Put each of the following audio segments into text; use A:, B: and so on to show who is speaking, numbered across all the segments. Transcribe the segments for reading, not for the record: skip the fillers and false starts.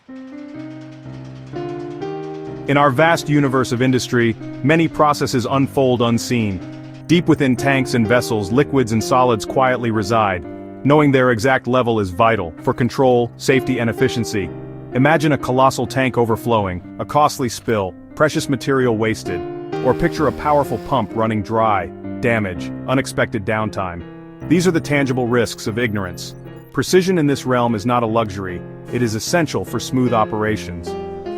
A: In our vast universe of industry, many processes unfold unseen. Deep within tanks and vessels, liquids and solids quietly reside. Knowing their exact level is vital for control, safety and efficiency. Imagine a colossal tank overflowing, a costly spill, precious material wasted. Or picture a powerful pump running dry, damage, unexpected downtime. These are the tangible risks of ignorance. Precision in this realm is not a luxury, it is essential for smooth operations.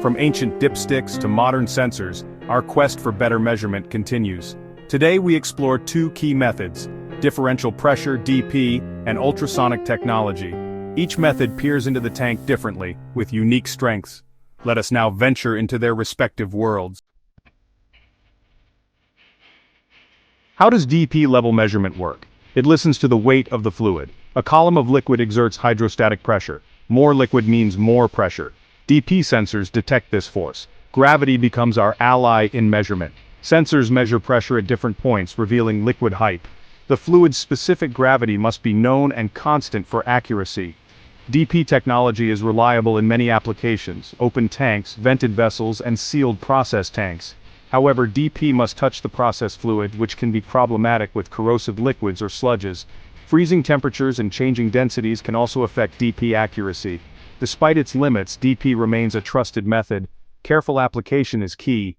A: From ancient dipsticks to modern sensors, our quest for better measurement continues. Today we explore two key methods: differential pressure (DP) and ultrasonic technology. Each method peers into the tank differently, with unique strengths. Let us now venture into their respective worlds. How does DP level measurement work? It listens to the weight of the fluid. A column of liquid exerts hydrostatic pressure. More liquid means more pressure. DP sensors detect this force. Gravity becomes our ally in measurement. Sensors measure pressure at different points, revealing liquid height. The fluid's specific gravity must be known and constant for accuracy. DP technology is reliable in many applications: open tanks, vented vessels, and sealed process tanks. However, DP must touch the process fluid, which can be problematic with corrosive liquids or sludges. Freezing temperatures and changing densities can also affect DP accuracy. Despite its limits, DP remains a trusted method. Careful application is key.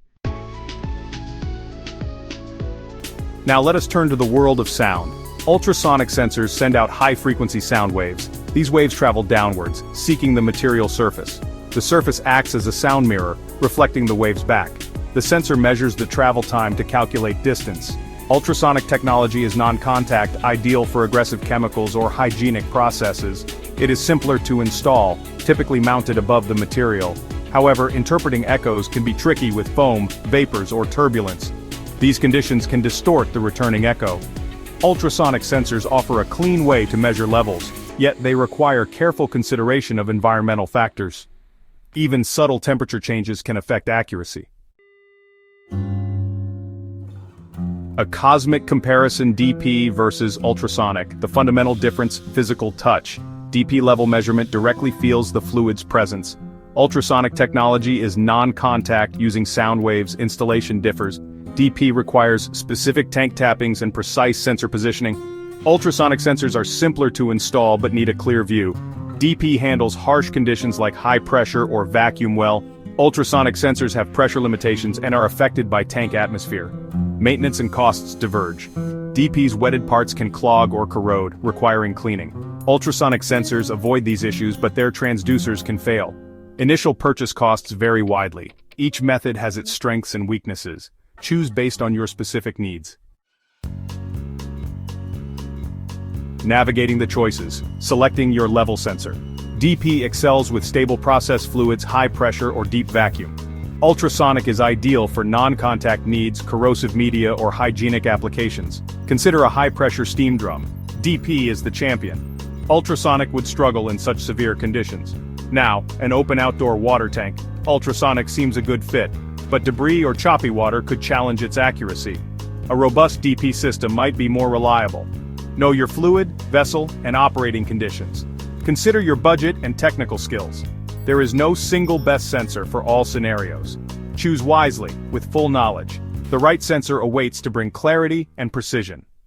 A: Now let us turn to the world of sound. Ultrasonic sensors send out high-frequency sound waves. These waves travel downwards, seeking the material surface. The surface acts as a sound mirror, reflecting the waves back. The sensor measures the travel time to calculate distance. Ultrasonic technology is non-contact, ideal for aggressive chemicals or hygienic processes. It is simpler to install, typically mounted above the material. However, interpreting echoes can be tricky with foam, vapors, or turbulence. These conditions can distort the returning echo. Ultrasonic sensors offer a clean way to measure levels, yet they require careful consideration of environmental factors. Even subtle temperature changes can affect accuracy. A cosmic comparison: DP versus ultrasonic. The fundamental difference: physical touch. DP level measurement directly feels the fluid's presence. Ultrasonic technology is non-contact, using sound waves. Installation differs. DP requires specific tank tappings and precise sensor positioning. Ultrasonic sensors are simpler to install but need a clear view. DP handles harsh conditions like high pressure or vacuum well. Ultrasonic sensors have pressure limitations and are affected by tank atmosphere. Maintenance and costs diverge. DP's wetted parts can clog or corrode, requiring cleaning. Ultrasonic sensors avoid these issues, but their transducers can fail. Initial purchase costs vary widely. Each method has its strengths and weaknesses. Choose based on your specific needs. Navigating the choices. Selecting your level sensor. DP excels with stable process fluids, high pressure, or deep vacuum. Ultrasonic is ideal for non-contact needs, corrosive media, or hygienic applications. Consider a high-pressure steam drum. DP is the champion. Ultrasonic would struggle in such severe conditions. Now, an open outdoor water tank. Ultrasonic seems a good fit, but debris or choppy water could challenge its accuracy. A robust DP system might be more reliable. Know your fluid, vessel, and operating conditions. Consider your budget and technical skills. There is no single best sensor for all scenarios. Choose wisely, with full knowledge. The right sensor awaits to bring clarity and precision.